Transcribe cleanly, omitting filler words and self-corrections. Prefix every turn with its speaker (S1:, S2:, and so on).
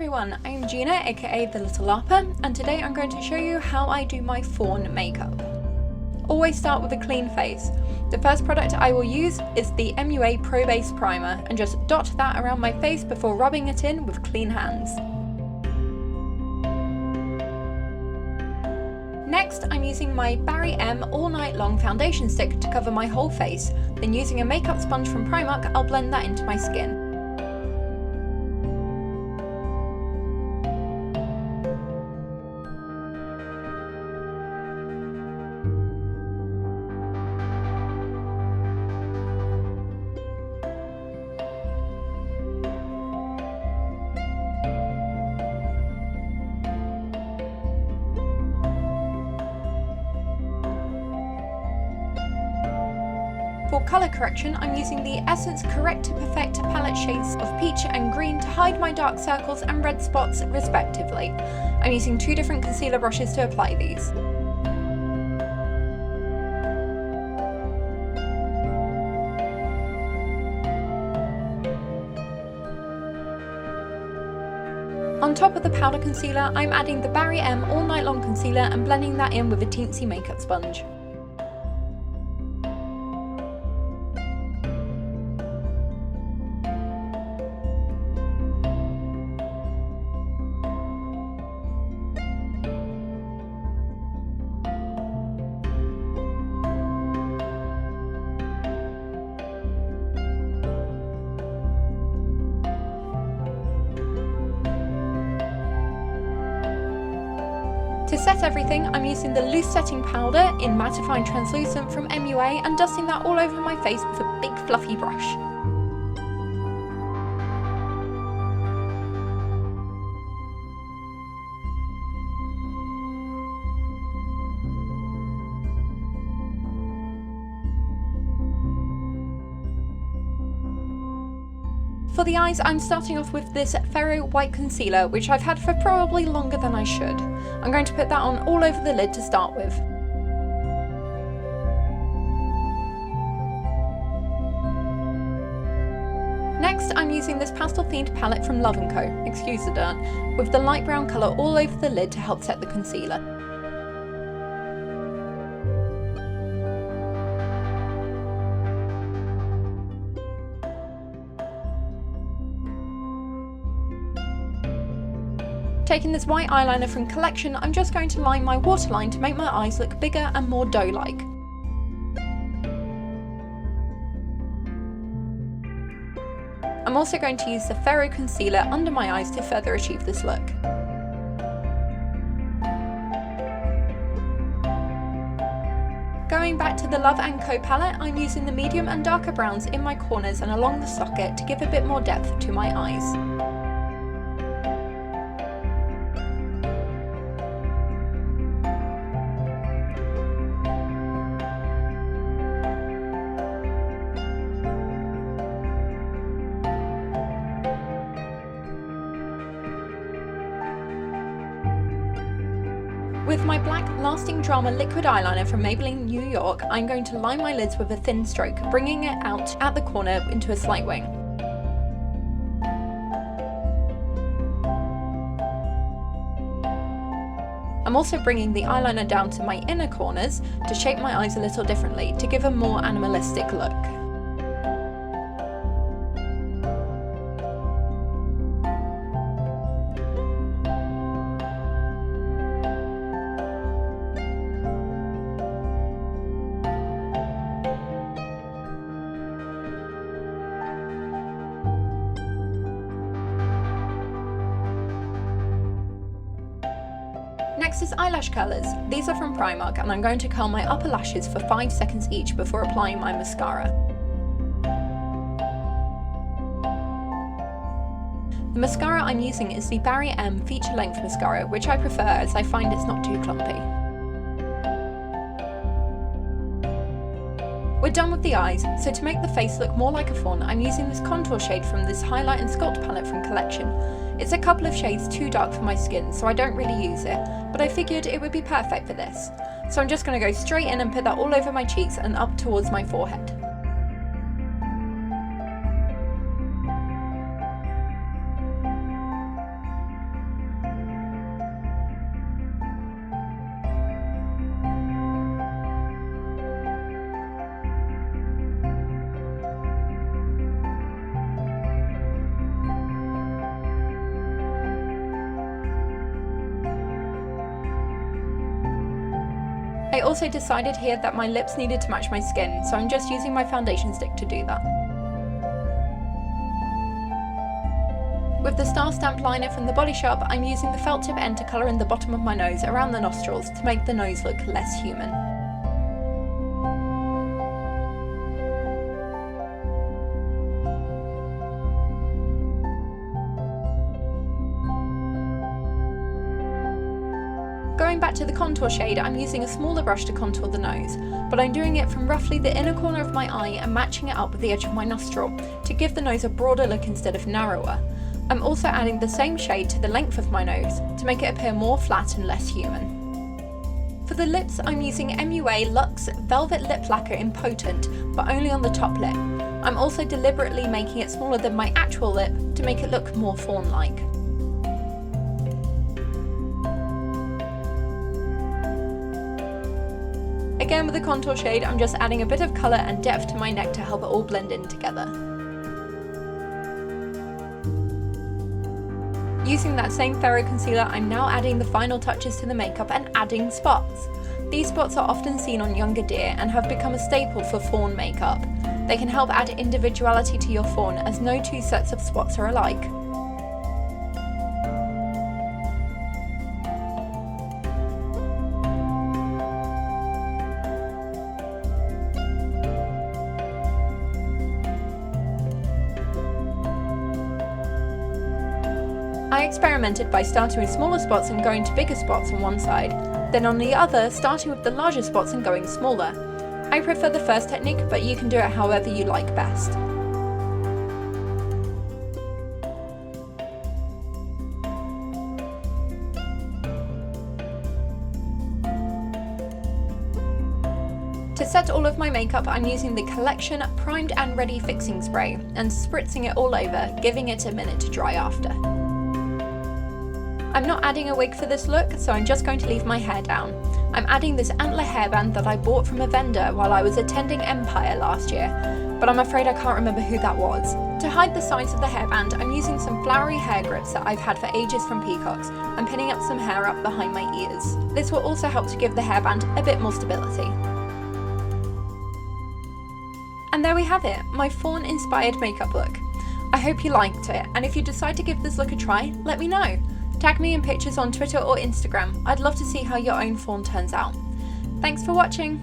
S1: everyone, I'm Gina, aka the Little LARPer, and today I'm going to show you how I do my fawn makeup. Always start with a clean face. The first product I will use is the MUA Pro Base Primer, and just dot that around my face before rubbing it in with clean hands. Next, I'm using my Barry M All Night Long foundation stick to cover my whole face, then using a makeup sponge from Primark, I'll blend that into my skin. For colour correction, I'm using the Essence Correct to Perfect palette shades of peach and green to hide my dark circles and red spots respectively. I'm using two different concealer brushes to apply these. On top of the powder concealer, I'm adding the Barry M All Night Long concealer and blending that in with a teensy makeup sponge. To set everything, I'm using the loose setting powder in Mattifying Translucent from MUA and dusting that all over my face with a big fluffy brush. For the eyes, I'm starting off with this Ferro White Concealer, which I've had for probably longer than I should. I'm going to put that on all over the lid to start with. Next, I'm using this pastel-themed palette from Love & Co, excuse the dirt, with the light brown colour all over the lid to help set the concealer. Taking this white eyeliner from Collection, I'm just going to line my waterline to make my eyes look bigger and more dough-like. I'm also going to use the Ferro Concealer under my eyes to further achieve this look. Going back to the Love & Co palette, I'm using the medium and darker browns in my corners and along the socket to give a bit more depth to my eyes. With my black Lasting Drama liquid eyeliner from Maybelline New York, I'm going to line my lids with a thin stroke, bringing it out at the corner into a slight wing. I'm also bringing the eyeliner down to my inner corners to shape my eyes a little differently, to give a more animalistic look. Next is eyelash curlers. These are from Primark and I'm going to curl my upper lashes for 5 seconds each before applying my mascara. The mascara I'm using is the Barry M Feature Length Mascara, which I prefer as I find it's not too clumpy. We're done with the eyes, so to make the face look more like a fawn, I'm using this contour shade from this Highlight and Sculpt palette from Collection. It's a couple of shades too dark for my skin, so I don't really use it, but I figured it would be perfect for this. So I'm just going to go straight in and put that all over my cheeks and up towards my forehead. I also decided here that my lips needed to match my skin, so I'm just using my foundation stick to do that. With the Star Stamp liner from the Body Shop, I'm using the felt tip end to colour in the bottom of my nose around the nostrils to make the nose look less human. Going back to the contour shade, I'm using a smaller brush to contour the nose, but I'm doing it from roughly the inner corner of my eye and matching it up with the edge of my nostril to give the nose a broader look instead of narrower. I'm also adding the same shade to the length of my nose to make it appear more flat and less human. For the lips, I'm using MUA Luxe Velvet Lip Lacquer in Potent, but only on the top lip. I'm also deliberately making it smaller than my actual lip to make it look more fawn-like. Again with the contour shade, I'm just adding a bit of colour and depth to my neck to help it all blend in together. Using that same Thorough concealer, I'm now adding the final touches to the makeup and adding spots. These spots are often seen on younger deer and have become a staple for fawn makeup. They can help add individuality to your fawn, as no two sets of spots are alike. I experimented by starting with smaller spots and going to bigger spots on one side, then on the other starting with the larger spots and going smaller. I prefer the first technique, but you can do it however you like best. To set all of my makeup, I'm using the Collection Primed and Ready Fixing Spray and spritzing it all over, giving it a minute to dry after. I'm not adding a wig for this look, so I'm just going to leave my hair down. I'm adding this antler hairband that I bought from a vendor while I was attending Empire last year, but I'm afraid I can't remember who that was. To hide the sides of the hairband, I'm using some flowery hair grips that I've had for ages from peacocks and pinning up some hair up behind my ears. This will also help to give the hairband a bit more stability. And there we have it, my fawn-inspired makeup look. I hope you liked it, and if you decide to give this look a try, let me know. Tag me in pictures on Twitter or Instagram. I'd love to see how your own fawn turns out. Thanks for watching!